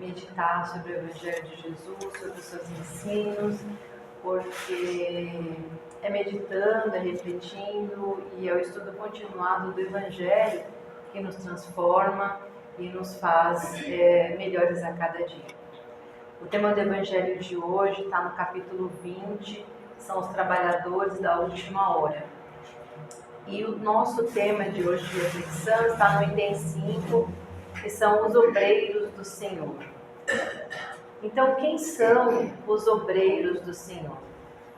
meditar sobre o Evangelho de Jesus, sobre os seus ensinos, porque é meditando, é refletindo e é o estudo continuado do Evangelho que nos transforma e nos faz melhores a cada dia. O tema do Evangelho de hoje está no capítulo 20, são os trabalhadores da última hora. E o nosso tema de hoje de reflexão está no item 5, que são os obreiros do Senhor. Então, quem são os obreiros do Senhor?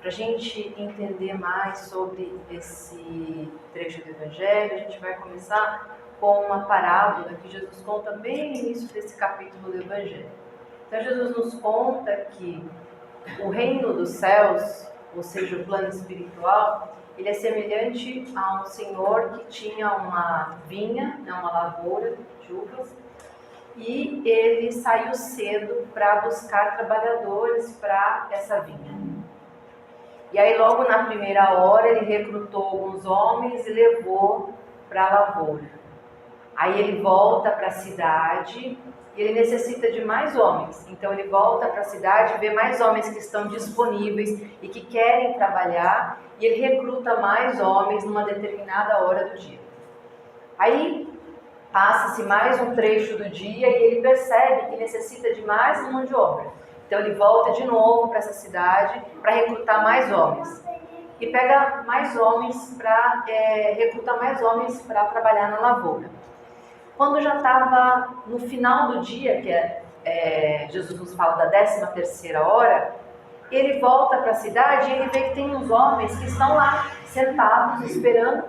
Para a gente entender mais sobre esse trecho do Evangelho, a gente vai começar com uma parábola que Jesus conta bem no início desse capítulo do Evangelho. Então, Jesus nos conta que o reino dos céus, ou seja, o plano espiritual, ele é semelhante a um senhor que tinha uma vinha, uma lavoura de uvas, e ele saiu cedo para buscar trabalhadores para essa vinha. E aí, logo na primeira hora, ele recrutou alguns homens e levou para a lavoura. Aí ele volta para a cidade e ele necessita de mais homens. Então ele volta para a cidade, vê mais homens que estão disponíveis e que querem trabalhar, e ele recruta mais homens numa determinada hora do dia. Aí passa-se mais um trecho do dia e ele percebe que necessita de mais mão de obra. Então ele volta de novo para essa cidade para recrutar mais homens. E pega mais homens para recrutar mais homens para trabalhar na lavoura. Quando já estava no final do dia, que Jesus nos fala da 13ª hora, ele volta para a cidade e ele vê que tem uns homens que estão lá, sentados, esperando,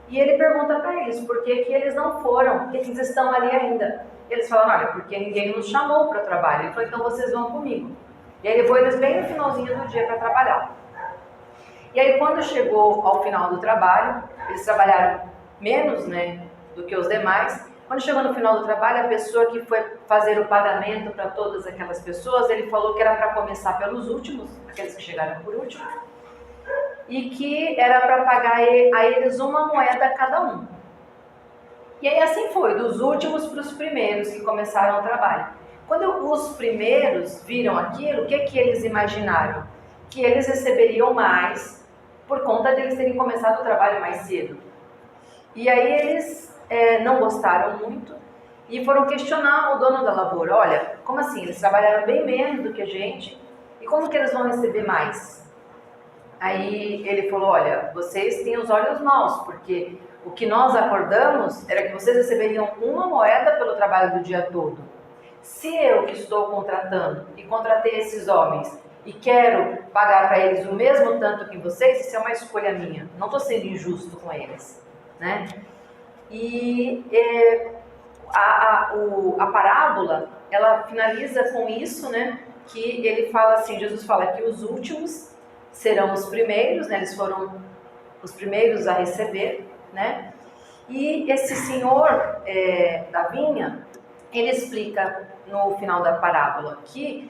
e ele pergunta para eles por que eles não foram, por que eles estão ali ainda. Eles falam, olha, porque ninguém nos chamou para o trabalho. Ele falou, então vocês vão comigo. E aí levou eles bem no finalzinho do dia para trabalhar. E aí quando chegou ao final do trabalho, eles trabalharam menos, do que os demais. Quando chegou no final do trabalho, a pessoa que foi fazer o pagamento para todas aquelas pessoas, ele falou que era para começar pelos últimos, aqueles que chegaram por último, e que era para pagar a eles uma moeda cada um. E aí assim foi, dos últimos para os primeiros que começaram o trabalho. Quando os primeiros viram aquilo, o que eles imaginaram? Que eles receberiam mais por conta de eles terem começado o trabalho mais cedo. E aí eles não gostaram muito e foram questionar o dono da lavoura. Olha, como assim? Eles trabalharam bem menos do que a gente e como que eles vão receber mais? Aí ele falou, olha, vocês têm os olhos maus, porque o que nós acordamos era que vocês receberiam uma moeda pelo trabalho do dia todo. Se eu que estou contratando e contratei esses homens e quero pagar para eles o mesmo tanto que vocês, isso é uma escolha minha. Não estou sendo injusto com eles, E a parábola, ela finaliza com isso, que ele fala assim, Jesus fala que os últimos serão os primeiros, eles foram os primeiros a receber, E esse senhor da vinha, ele explica no final da parábola que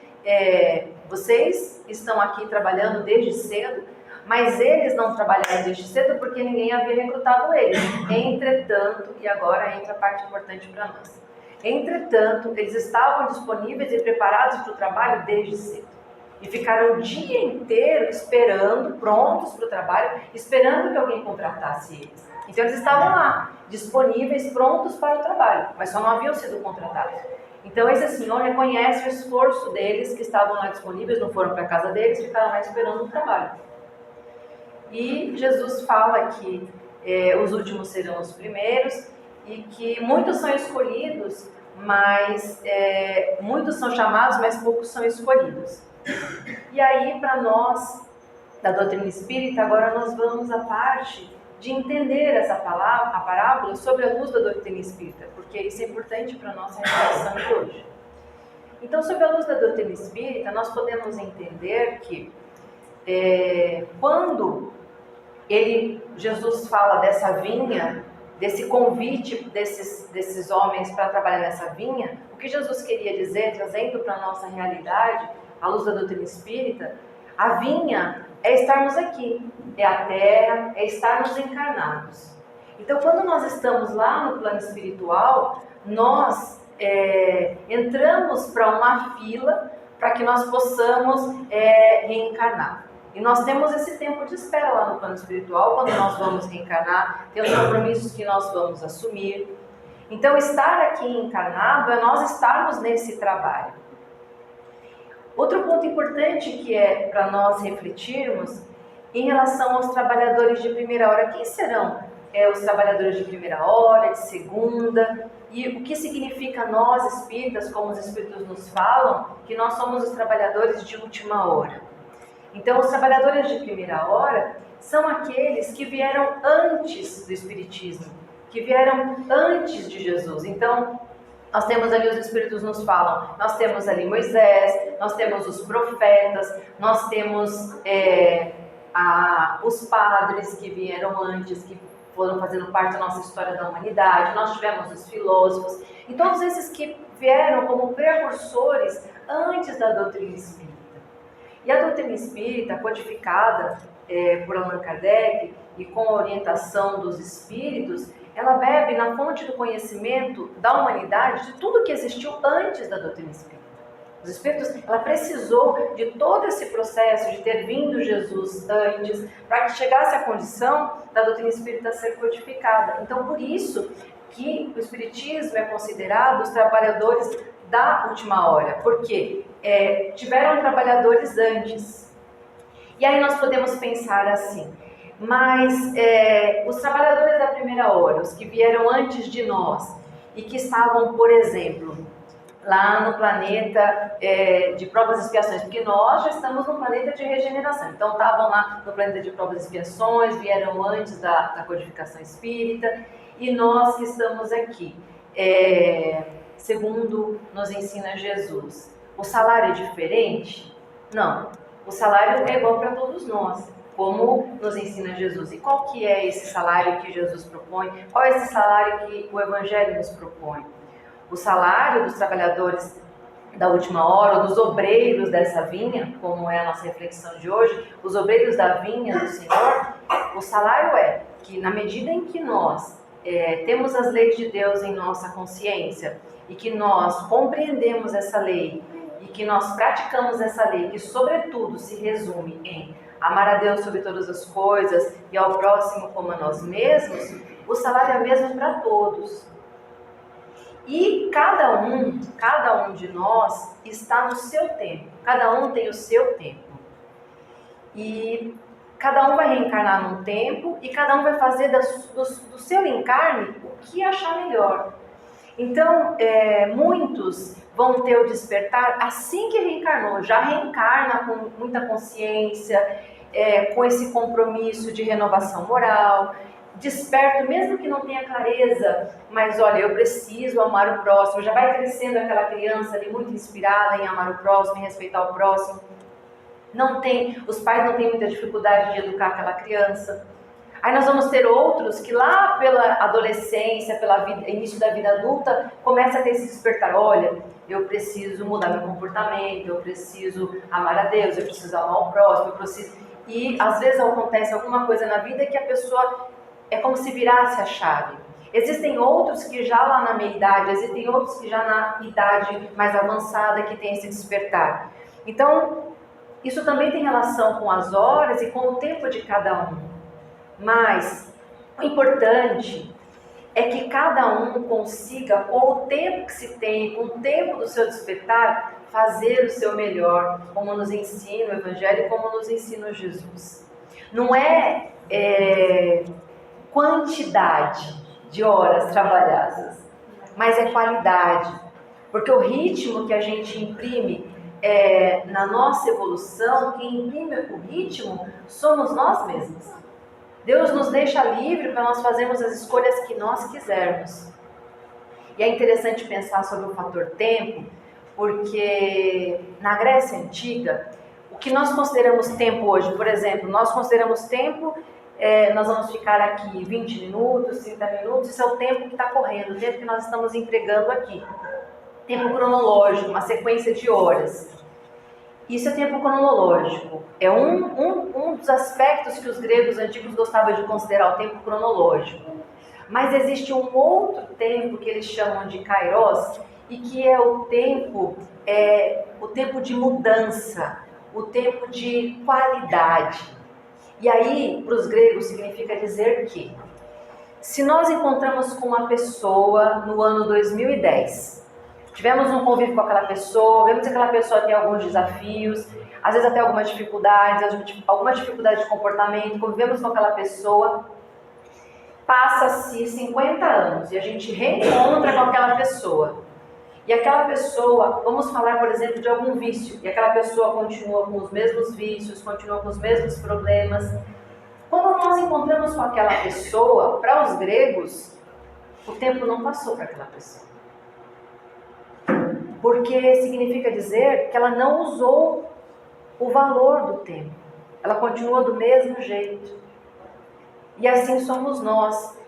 vocês estão aqui trabalhando desde cedo, mas eles não trabalharam desde cedo porque ninguém havia recrutado eles. Entretanto, e agora entra a parte importante para nós. Entretanto, eles estavam disponíveis e preparados para o trabalho desde cedo. E ficaram o dia inteiro esperando, prontos para o trabalho, esperando que alguém contratasse eles. Então eles estavam lá, disponíveis, prontos para o trabalho, mas só não haviam sido contratados. Então esse senhor reconhece o esforço deles que estavam lá disponíveis, não foram para a casa deles, ficaram lá esperando o trabalho. E Jesus fala que os últimos serão os primeiros e que muitos são escolhidos, mas muitos são chamados, mas poucos são escolhidos. E aí, para nós, da doutrina espírita, agora nós vamos à parte de entender essa palavra, a parábola, sobre a luz da doutrina espírita, porque isso é importante para a nossa reflexão de hoje. Então, sob a luz da doutrina espírita, nós podemos entender que quando Jesus fala dessa vinha, desse convite desses homens para trabalhar nessa vinha, o que Jesus queria dizer, trazendo para a nossa realidade, à luz da doutrina espírita, a vinha é estarmos aqui, é a terra, é estarmos encarnados. Então, quando nós estamos lá no plano espiritual, nós entramos para uma fila para que nós possamos reencarnar. E nós temos esse tempo de espera lá no plano espiritual, quando nós vamos reencarnar, tem os compromissos que nós vamos assumir. Então, estar aqui encarnado é nós estarmos nesse trabalho. Outro ponto importante que é para nós refletirmos em relação aos trabalhadores de primeira hora. Quem serão os trabalhadores de primeira hora, de segunda? E o que significa nós espíritas, como os espíritos nos falam, que nós somos os trabalhadores de última hora? Então, os trabalhadores de primeira hora são aqueles que vieram antes do espiritismo, que vieram antes de Jesus. Então, nós temos ali, os espíritos nos falam, nós temos ali Moisés, nós temos os profetas, nós temos os padres que vieram antes, que foram fazendo parte da nossa história da humanidade, nós tivemos os filósofos, e todos esses que vieram como precursores antes da doutrina espírita. E a doutrina espírita, codificada por Allan Kardec e com a orientação dos espíritos, ela bebe na fonte do conhecimento da humanidade de tudo que existiu antes da doutrina espírita. Os espíritos, ela precisou de todo esse processo de ter vindo Jesus antes, para que chegasse a condição da doutrina espírita ser codificada. Então, por isso que o espiritismo é considerado os trabalhadores da última hora, porque tiveram trabalhadores antes. E aí nós podemos pensar assim, mas os trabalhadores da primeira hora, os que vieram antes de nós e que estavam, por exemplo, lá no planeta de provas e expiações, porque nós já estamos no planeta de regeneração, então estavam lá no planeta de provas e expiações, vieram antes da codificação espírita, e nós que estamos aqui, segundo nos ensina Jesus, o salário é diferente? Não, o salário é igual para todos nós, como nos ensina Jesus. E qual que é esse salário que Jesus propõe? Qual é esse salário que o Evangelho nos propõe? O salário dos trabalhadores da última hora, ou dos obreiros dessa vinha, como é a nossa reflexão de hoje, os obreiros da vinha do Senhor, o salário é que na medida em que nós temos as leis de Deus em nossa consciência e que nós compreendemos essa lei e que nós praticamos essa lei, que sobretudo se resume em amar a Deus sobre todas as coisas e ao próximo como a nós mesmos, o salário é o mesmo para todos. E cada um de nós está no seu tempo, cada um tem o seu tempo. E cada um vai reencarnar num tempo e cada um vai fazer do seu encarne o que achar melhor. Então, muitos vão ter o despertar assim que reencarnou, já reencarna com muita consciência, com esse compromisso de renovação moral, desperto, mesmo que não tenha clareza, mas olha, eu preciso amar o próximo, já vai crescendo aquela criança ali muito inspirada em amar o próximo, em respeitar o próximo. Os pais não têm muita dificuldade de educar aquela criança. Aí nós vamos ter outros que lá pela adolescência, início da vida adulta, começa a ter esse despertar. Olha, eu preciso mudar meu comportamento, eu preciso amar a Deus, eu preciso amar o próximo, E às vezes acontece alguma coisa na vida que a pessoa é como se virasse a chave. Existem outros que já lá na meia-idade, existem outros que já na idade mais avançada que tem esse despertar. Então, isso também tem relação com as horas e com o tempo de cada um. Mas o importante é que cada um consiga, com o tempo que se tem, com o tempo do seu despertar, fazer o seu melhor, como nos ensina o Evangelho e como nos ensina Jesus. Não é quantidade de horas trabalhadas, mas é qualidade. Porque o ritmo que a gente imprime na nossa evolução, quem imprime o ritmo somos nós mesmos. Deus nos deixa livre para nós fazermos as escolhas que nós quisermos. E é interessante pensar sobre o fator tempo, porque na Grécia Antiga, o que nós consideramos tempo hoje, por exemplo, nós consideramos tempo, nós vamos ficar aqui 20 minutos, 30 minutos, isso é o tempo que está correndo, o tempo que nós estamos empregando aqui. Tempo cronológico, uma sequência de horas. Isso é tempo cronológico. É um dos aspectos que os gregos antigos gostavam de considerar o tempo cronológico. Mas existe um outro tempo que eles chamam de kairos, e que é o tempo de mudança, o tempo de qualidade. E aí, para os gregos, significa dizer que se nós encontramos com uma pessoa no ano 2010, tivemos um convívio com aquela pessoa, vemos que aquela pessoa tem alguns desafios, às vezes até alguma dificuldade de comportamento, convivemos com aquela pessoa, passa-se 50 anos e a gente reencontra com aquela pessoa. E aquela pessoa, vamos falar, por exemplo, de algum vício, e aquela pessoa continua com os mesmos vícios, continua com os mesmos problemas. Quando nós encontramos com aquela pessoa, para os gregos, o tempo não passou para aquela pessoa. Porque significa dizer que ela não usou o valor do tempo. Ela continua do mesmo jeito. E assim somos nós.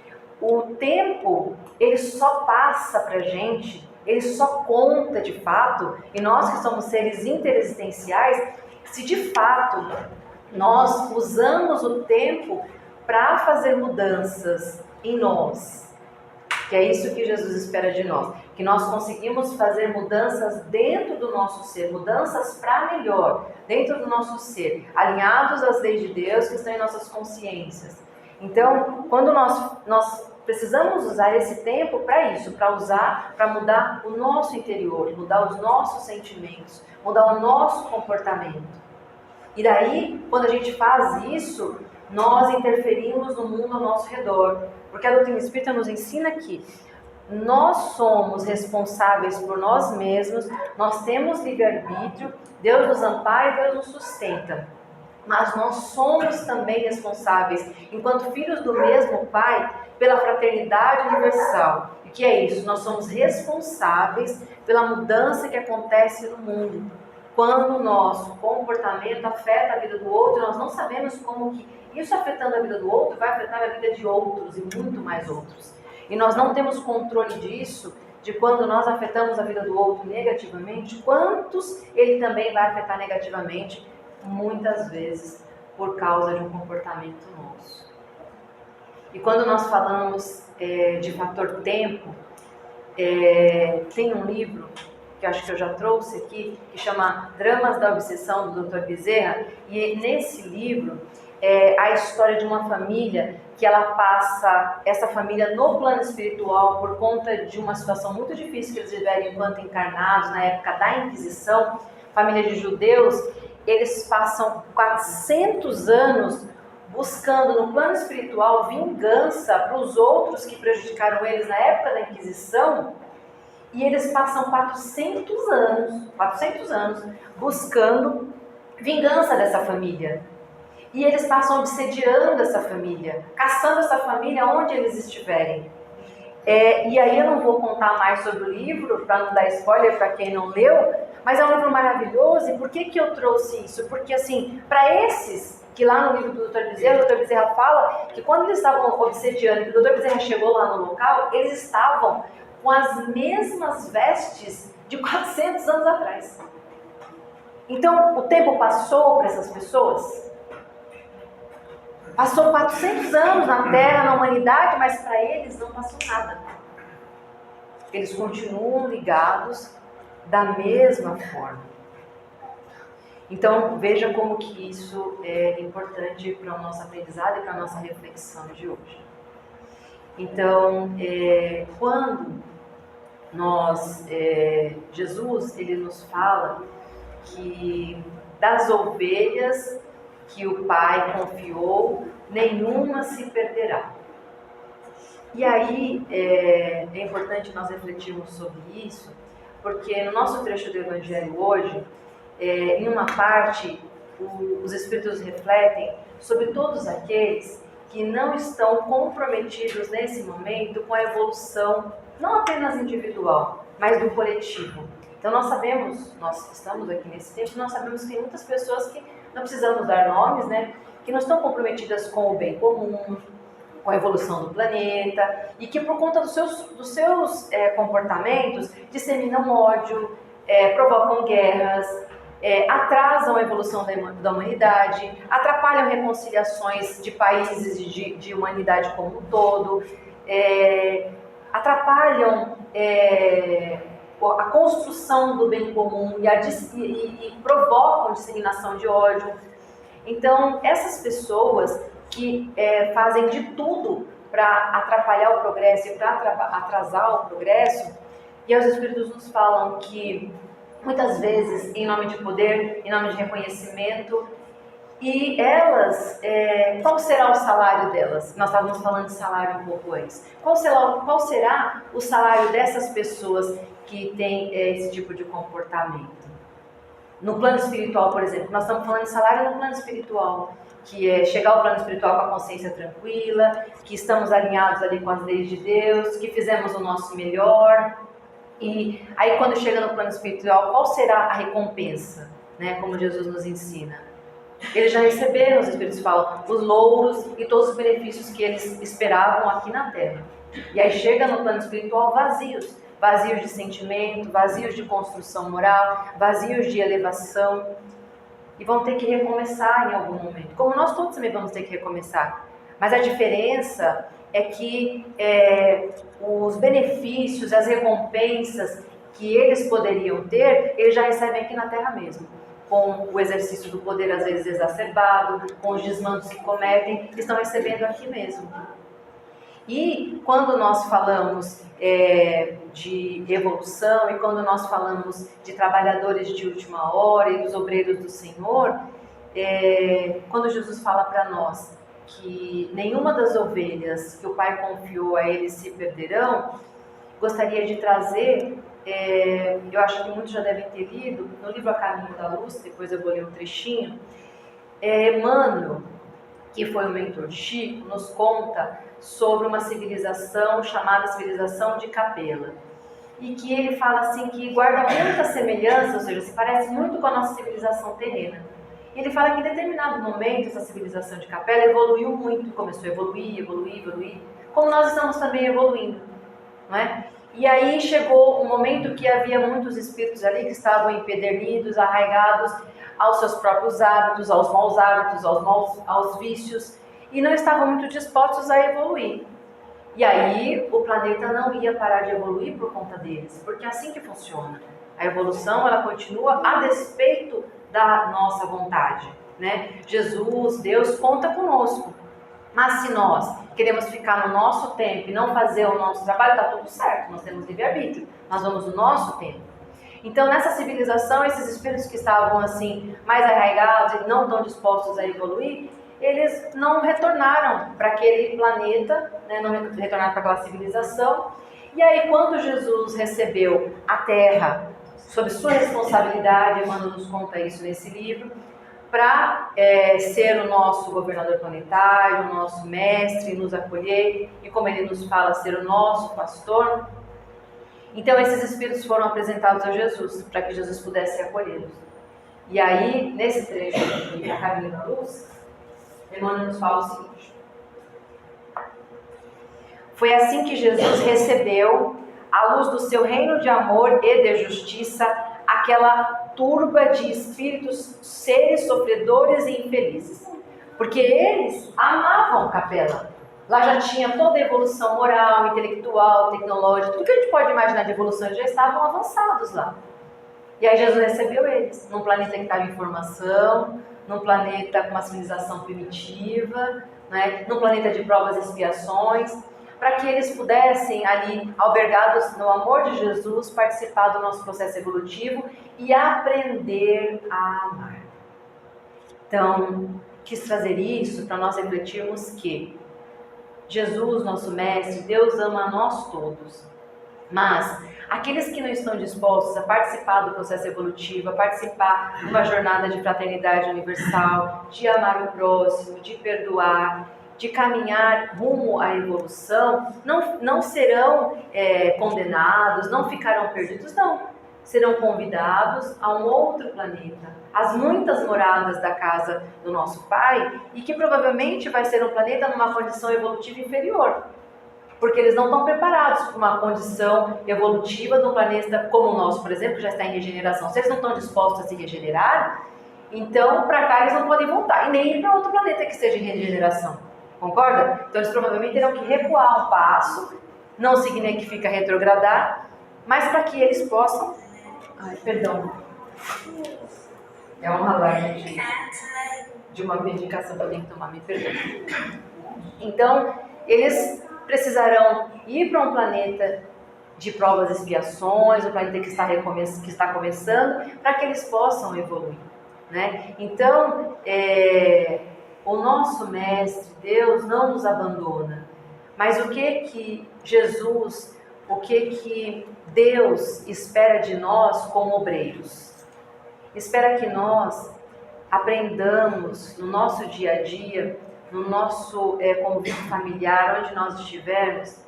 O tempo, ele só passa para a gente, ele só conta de fato, e nós que somos seres interexistenciais, se de fato nós usamos o tempo para fazer mudanças em nós. Que é isso que Jesus espera de nós. Que nós conseguimos fazer mudanças dentro do nosso ser, mudanças para melhor, dentro do nosso ser, alinhados às leis de Deus que estão em nossas consciências. Então, quando nós precisamos usar esse tempo para isso, para mudar o nosso interior, mudar os nossos sentimentos, mudar o nosso comportamento. E daí, quando a gente faz isso, nós interferimos no mundo ao nosso redor. Porque a doutrina espírita nos ensina que nós somos responsáveis por nós mesmos, nós temos livre-arbítrio, Deus nos ampara e Deus nos sustenta. Mas nós somos também responsáveis, enquanto filhos do mesmo Pai, pela fraternidade universal. E o que é isso? Nós somos responsáveis pela mudança que acontece no mundo. Quando o nosso comportamento afeta a vida do outro, nós não sabemos como que isso afetando a vida do outro vai afetar a vida de outros e muito mais outros. E nós não temos controle disso, de quando nós afetamos a vida do outro negativamente, quantos ele também vai afetar negativamente, muitas vezes por causa de um comportamento nosso. E quando nós falamos de fator tempo, tem um livro que acho que eu já trouxe aqui, que chama Dramas da Obsessão, do Dr. Bezerra, e nesse livro a história de uma família que ela passa, essa família no plano espiritual, por conta de uma situação muito difícil que eles viveram enquanto encarnados, na época da Inquisição, família de judeus, eles passam 400 anos buscando no plano espiritual vingança para os outros que prejudicaram eles na época da Inquisição, e eles passam 400 anos buscando vingança dessa família. E eles passam obsediando essa família, caçando essa família onde eles estiverem. E aí eu não vou contar mais sobre o livro, para não dar spoiler para quem não leu, mas é um livro maravilhoso. E por que eu trouxe isso? Porque assim, para esses que lá no livro do Dr. Bezerra, o Dr. Bezerra fala que quando eles estavam obsediando, que o Dr. Bezerra chegou lá no local, eles estavam com as mesmas vestes de 400 anos atrás. Então, o tempo passou para essas pessoas. Passou 400 anos na Terra, na humanidade, mas para eles não passou nada. Eles continuam ligados da mesma forma. Então, veja como que isso é importante para o nosso aprendizado e para a nossa reflexão de hoje. Então, quando Jesus, ele nos fala que das ovelhas que o Pai confiou, nenhuma se perderá. E aí é importante nós refletirmos sobre isso, porque no nosso trecho do Evangelho hoje, em uma parte, os Espíritos refletem sobre todos aqueles que não estão comprometidos nesse momento com a evolução, não apenas individual, mas do coletivo. Então nós estamos aqui nesse tempo, nós sabemos que tem muitas pessoas que, não precisamos dar nomes, né, que não estão comprometidas com o bem comum, com a evolução do planeta, e que por conta dos seus comportamentos disseminam ódio, provocam guerras, atrasam a evolução da humanidade, atrapalham reconciliações de países e de humanidade como um todo, atrapalham a construção do bem comum e provocam disseminação de ódio. Então, essas pessoas que fazem de tudo para atrapalhar o progresso e para atrasar o progresso, e os Espíritos nos falam que muitas vezes em nome de poder, em nome de reconhecimento, e elas, qual será o salário delas? Nós estávamos falando de salário um pouco antes. Qual será o salário dessas pessoas que têm esse tipo de comportamento? No plano espiritual, por exemplo, nós estamos falando de salário no plano espiritual, que é chegar ao plano espiritual com a consciência tranquila, que estamos alinhados ali com as leis de Deus, que fizemos o nosso melhor. E aí quando chega no plano espiritual, qual será a recompensa? Né? Como Jesus nos ensina. Eles já receberam, os Espíritos falam, os louros e todos os benefícios que eles esperavam aqui na Terra. E aí chega no plano espiritual vazios de sentimento, vazios de construção moral, vazios de elevação. E vão ter que recomeçar em algum momento. Como nós todos também vamos ter que recomeçar. Mas a diferença é que os benefícios, as recompensas que eles poderiam ter, eles já recebem aqui na Terra mesmo. Com o exercício do poder às vezes exacerbado, com os desmandos que cometem, estão recebendo aqui mesmo. E quando nós falamos de evolução e quando nós falamos de trabalhadores de última hora e dos obreiros do Senhor, quando Jesus fala para nós que nenhuma das ovelhas que o Pai confiou a eles se perderão, gostaria de trazer, eu acho que muitos já devem ter lido, no livro A Caminho da Luz, depois eu vou ler um trechinho, Emmanuel, que foi o mentor de Chico, nos conta sobre uma civilização chamada civilização de Capela. E que ele fala assim que guarda muita semelhança, ou seja, se parece muito com a nossa civilização terrena. E ele fala que em determinado momento essa civilização de Capela evoluiu muito, começou a evoluir, como nós estamos também evoluindo, não é? E aí chegou um momento que havia muitos espíritos ali que estavam empedernidos, arraigados aos seus próprios hábitos, aos maus hábitos, aos vícios, e não estavam muito dispostos a evoluir. E aí o planeta não ia parar de evoluir por conta deles, porque é assim que funciona. A evolução, ela continua a despeito da nossa vontade, né? Jesus, Deus, conta conosco. Mas se nós queremos ficar no nosso tempo e não fazer o nosso trabalho, está tudo certo, nós temos livre-arbítrio, nós vamos no nosso tempo. Então, nessa civilização, esses espíritos que estavam assim, mais arraigados e não tão dispostos a evoluir, eles não retornaram para aquele planeta, né, não retornaram para aquela civilização. E aí, quando Jesus recebeu a Terra sob sua responsabilidade, Emmanuel nos conta isso nesse livro, para ser o nosso governador planetário, o nosso mestre, nos acolher, e como ele nos fala, ser o nosso pastor. Então esses espíritos foram apresentados a Jesus, para que Jesus pudesse acolhê-los. E aí, nesse trecho de A Caminho da Luz, Emmanuel nos fala o seguinte: foi assim que Jesus recebeu, à luz do seu reino de amor e de justiça, aquela turba de espíritos, seres sofredores e infelizes. Porque eles amavam Capela. Lá já tinha toda a evolução moral, intelectual, tecnológica, tudo que a gente pode imaginar de evolução, eles já estavam avançados lá. E aí Jesus recebeu eles, num planeta que estava em formação, num planeta com uma civilização primitiva, né, num planeta de provas e expiações, para que eles pudessem ali, albergados no amor de Jesus, participar do nosso processo evolutivo e aprender a amar. Então, quis trazer isso para nós refletirmos que Jesus, nosso Mestre, Deus ama a nós todos, mas aqueles que não estão dispostos a participar do processo evolutivo, a participar de uma jornada de fraternidade universal, de amar o próximo, de perdoar, de caminhar rumo à evolução, não serão condenados, não ficarão perdidos, não. Serão convidados a um outro planeta, as muitas moradas da casa do nosso Pai, e que provavelmente vai ser um planeta numa condição evolutiva inferior, porque eles não estão preparados para uma condição evolutiva de um planeta como o nosso, por exemplo, que já está em regeneração. Se eles não estão dispostos a se regenerar, então para cá eles não podem voltar, e nem ir para outro planeta que esteja em regeneração. Concorda? Então eles provavelmente terão que recuar um passo, não significa retrogradar, mas para que eles possam... Ai, perdão. É um alarme de uma medicação que eu tenho que tomar, me perdoe. Então, eles precisarão ir para um planeta de provas e expiações, um planeta que está começando, para que eles possam evoluir, né? Então, o nosso Mestre, Deus, não nos abandona. Mas o que Jesus, o que Deus espera de nós como obreiros? Espera que nós aprendamos no nosso dia a dia, no nosso convívio familiar, onde nós estivermos,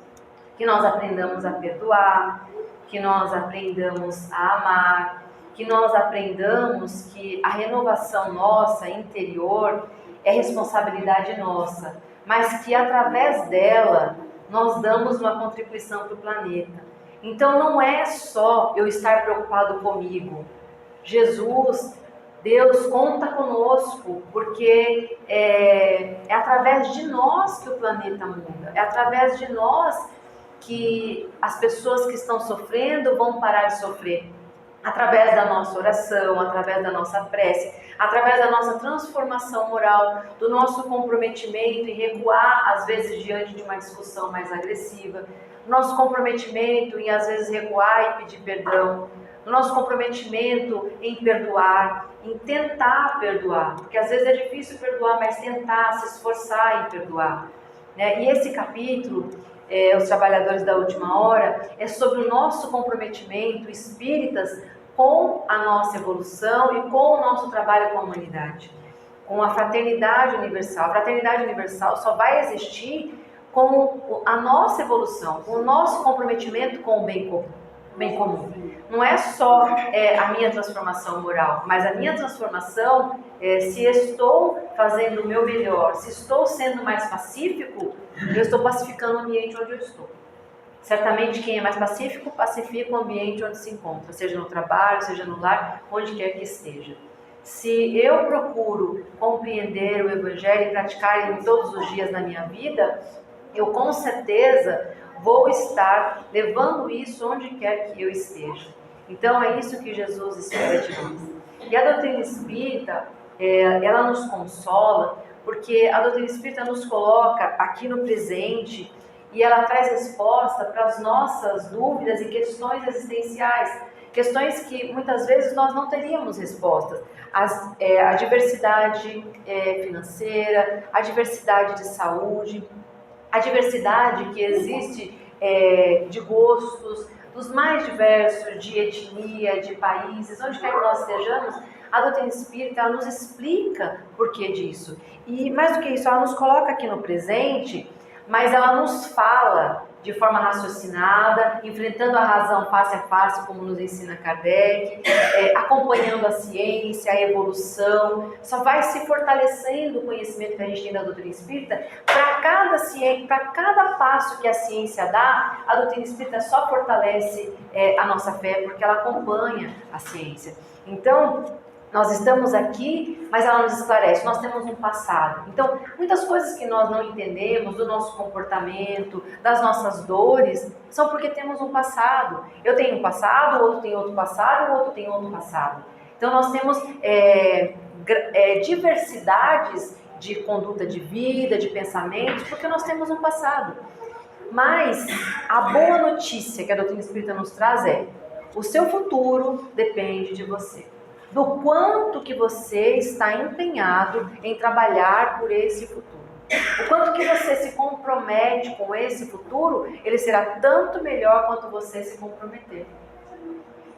que nós aprendamos a perdoar, que nós aprendamos a amar, que nós aprendamos que a renovação nossa interior é responsabilidade nossa, mas que através dela nós damos uma contribuição para o planeta. Então não é só eu estar preocupado comigo. Jesus, Deus conta conosco, porque é através de nós que o planeta muda, é através de nós que as pessoas que estão sofrendo vão parar de sofrer. Através da nossa oração, através da nossa prece, através da nossa transformação moral, do nosso comprometimento em recuar, às vezes, diante de uma discussão mais agressiva, nosso comprometimento em, às vezes, recuar e pedir perdão, no nosso comprometimento em perdoar, em tentar perdoar, porque às vezes é difícil perdoar, mas tentar, se esforçar em perdoar, né? E esse capítulo, Os Trabalhadores da Última Hora, é sobre o nosso comprometimento espíritas com a nossa evolução e com o nosso trabalho com a humanidade, com a fraternidade universal. A fraternidade universal só vai existir com a nossa evolução, com o nosso comprometimento com o bem comum. Não é só a minha transformação moral, mas a minha transformação, se estou fazendo o meu melhor, se estou sendo mais pacífico, eu estou pacificando o ambiente onde eu estou. Certamente quem é mais pacífico, pacifica o ambiente onde se encontra, seja no trabalho, seja no lar, onde quer que esteja. Se eu procuro compreender o Evangelho e praticar ele todos os dias na minha vida, eu com certeza vou estar levando isso onde quer que eu esteja. Então é isso que Jesus espera de nós. E a doutrina espírita, ela nos consola, porque a doutrina espírita nos coloca aqui no presente e ela traz resposta para as nossas dúvidas e questões existenciais, questões que muitas vezes nós não teríamos respostas. A diversidade financeira, a diversidade de saúde, a diversidade que existe de gostos, dos mais diversos, de etnia, de países, onde quer que nós estejamos, a doutrina espírita ela nos explica por que disso. E mais do que isso, ela nos coloca aqui no presente, mas ela nos fala de forma raciocinada, enfrentando a razão face a face, como nos ensina Kardec, acompanhando a ciência, a evolução. Só vai se fortalecendo o conhecimento que a gente tem da doutrina espírita. Para cada passo que a ciência dá, a doutrina espírita só fortalece a nossa fé, porque ela acompanha a ciência. Então, nós estamos aqui, mas ela nos esclarece, nós temos um passado. Então, muitas coisas que nós não entendemos do nosso comportamento, das nossas dores, são porque temos um passado. Eu tenho um passado, o outro tem outro passado, o outro tem outro passado. Então, nós temos diversidades de conduta de vida, de pensamentos, porque nós temos um passado. Mas a boa notícia que a doutrina espírita nos traz o seu futuro depende de você. Do quanto que você está empenhado em trabalhar por esse futuro. O quanto que você se compromete com esse futuro, ele será tanto melhor quanto você se comprometer.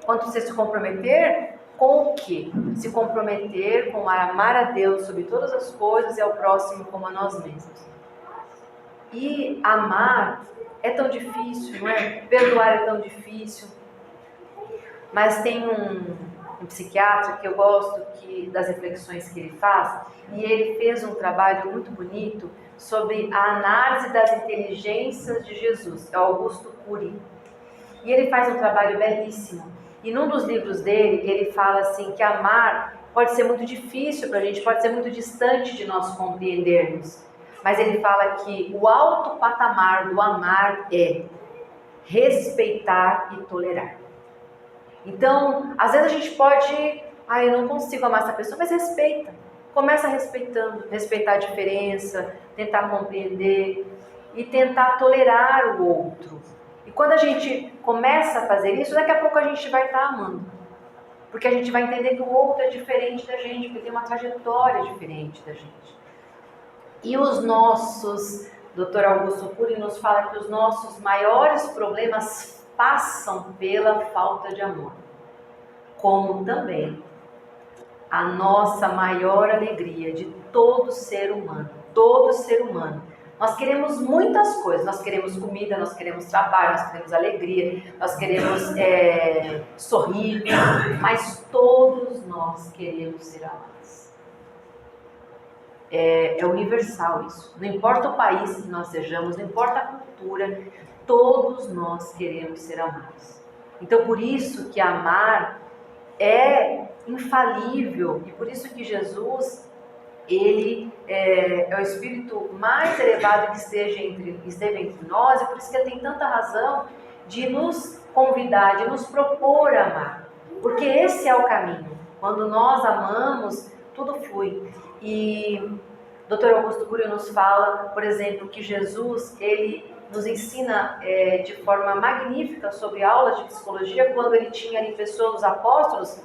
Quanto você se comprometer com o quê? Se comprometer com amar a Deus sobre todas as coisas e ao próximo como a nós mesmos. E amar é tão difícil, não é? Perdoar é tão difícil. Mas tem um psiquiatra que eu gosto das reflexões que ele faz, e ele fez um trabalho muito bonito sobre a análise das inteligências de Jesus, é Augusto Cury. E ele faz um trabalho belíssimo. E num dos livros dele, ele fala assim que amar pode ser muito difícil para a gente, pode ser muito distante de nós compreendermos. Mas ele fala que o alto patamar do amar respeitar e tolerar. Então, às vezes a gente pode, eu não consigo amar essa pessoa, mas respeita. Começa respeitando, respeitar a diferença, tentar compreender e tentar tolerar o outro. E quando a gente começa a fazer isso, daqui a pouco a gente vai estar amando. Porque a gente vai entender que o outro é diferente da gente, porque tem uma trajetória diferente da gente. E os nossos, Dr. Augusto Cury nos fala que os nossos maiores problemas passam pela falta de amor. Como também a nossa maior alegria de todo ser humano. Nós queremos muitas coisas, nós queremos comida, nós queremos trabalho, nós queremos alegria, nós queremos sorrir, mas todos nós queremos ser amados. É universal isso, não importa o país que nós sejamos, não importa a cultura, todos nós queremos ser amados. Então por isso que amar é infalível e por isso que Jesus, ele é o espírito mais elevado que esteve entre nós, e por isso que ele tem tanta razão de nos convidar, de nos propor a amar, porque esse é o caminho. Quando nós amamos, tudo flui. E Dr. Augusto Cury nos fala, por exemplo, que Jesus, ele nos ensina de forma magnífica sobre aulas de psicologia, quando ele tinha ali pessoas, os apóstolos,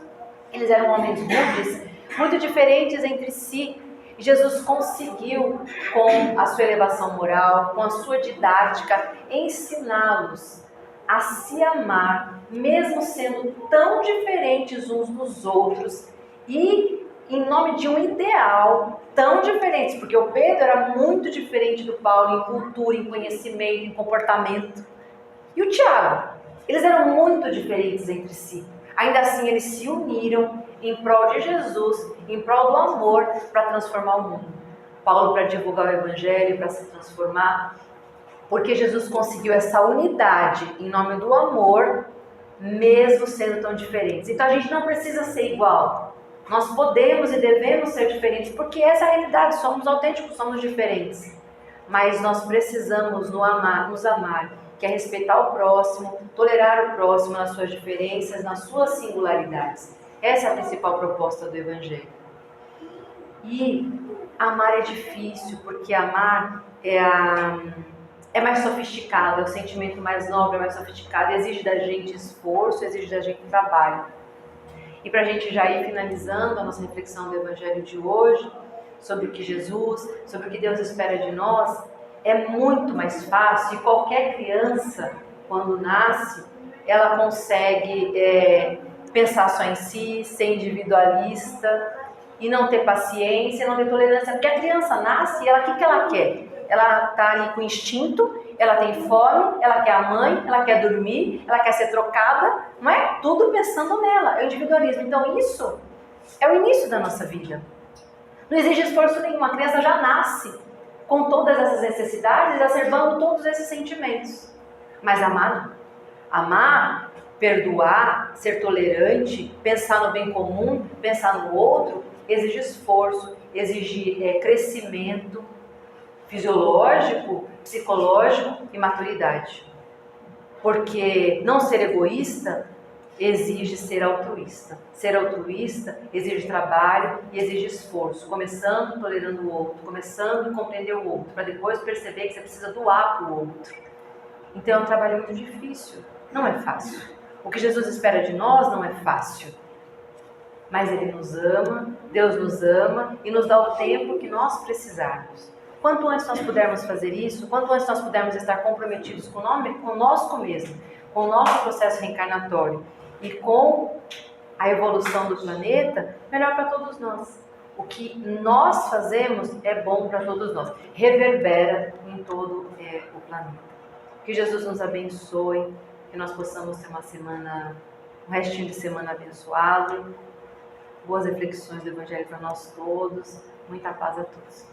eles eram homens rudes, muito diferentes entre si. E Jesus conseguiu, com a sua elevação moral, com a sua didática, ensiná-los a se amar, mesmo sendo tão diferentes uns dos outros, e em nome de um ideal tão diferentes, porque o Pedro era muito diferente do Paulo em cultura, em conhecimento, em comportamento. E o Tiago, eles eram muito diferentes entre si. Ainda assim, eles se uniram em prol de Jesus, em prol do amor, para transformar o mundo. Paulo para divulgar o Evangelho, para se transformar, porque Jesus conseguiu essa unidade em nome do amor, mesmo sendo tão diferentes. Então a gente não precisa ser igual. Nós podemos e devemos ser diferentes, porque essa é a realidade, somos autênticos, somos diferentes. Mas nós precisamos nos amar, que é respeitar o próximo, tolerar o próximo nas suas diferenças, nas suas singularidades. Essa é a principal proposta do Evangelho. E amar é difícil, porque amar é mais sofisticado, é o sentimento mais nobre, é mais sofisticado, exige da gente esforço, exige da gente trabalho. E para a gente já ir finalizando a nossa reflexão do Evangelho de hoje, sobre o que Jesus, sobre o que Deus espera de nós, é muito mais fácil, e qualquer criança, quando nasce, ela consegue pensar só em si, ser individualista, e não ter paciência, não ter tolerância, porque a criança nasce e o que ela quer? Ela está ali com instinto, ela tem fome, ela quer a mãe, ela quer dormir, ela quer ser trocada, não é? Tudo pensando nela, é o individualismo. Então isso é o início da nossa vida. Não exige esforço nenhum, a criança já nasce com todas essas necessidades, exacerbando todos esses sentimentos. Mas amar, perdoar, ser tolerante, pensar no bem comum, pensar no outro, exige esforço, exige crescimento fisiológico, psicológico e maturidade. Porque não ser egoísta exige ser altruísta. Ser altruísta exige trabalho e exige esforço, começando tolerando o outro, começando a compreender o outro, para depois perceber que você precisa doar para o outro. Então é um trabalho muito difícil, não é fácil. O que Jesus espera de nós não é fácil. Mas Ele nos ama, Deus nos ama e nos dá o tempo que nós precisarmos. Quanto antes nós pudermos fazer isso, quanto antes nós pudermos estar comprometidos conosco mesmo, com o nosso processo reencarnatório e com a evolução do planeta, melhor para todos nós. O que nós fazemos é bom para todos nós, reverbera em todo o planeta. Que Jesus nos abençoe, que nós possamos ter um restinho de semana abençoado, boas reflexões do Evangelho para nós todos, muita paz a todos.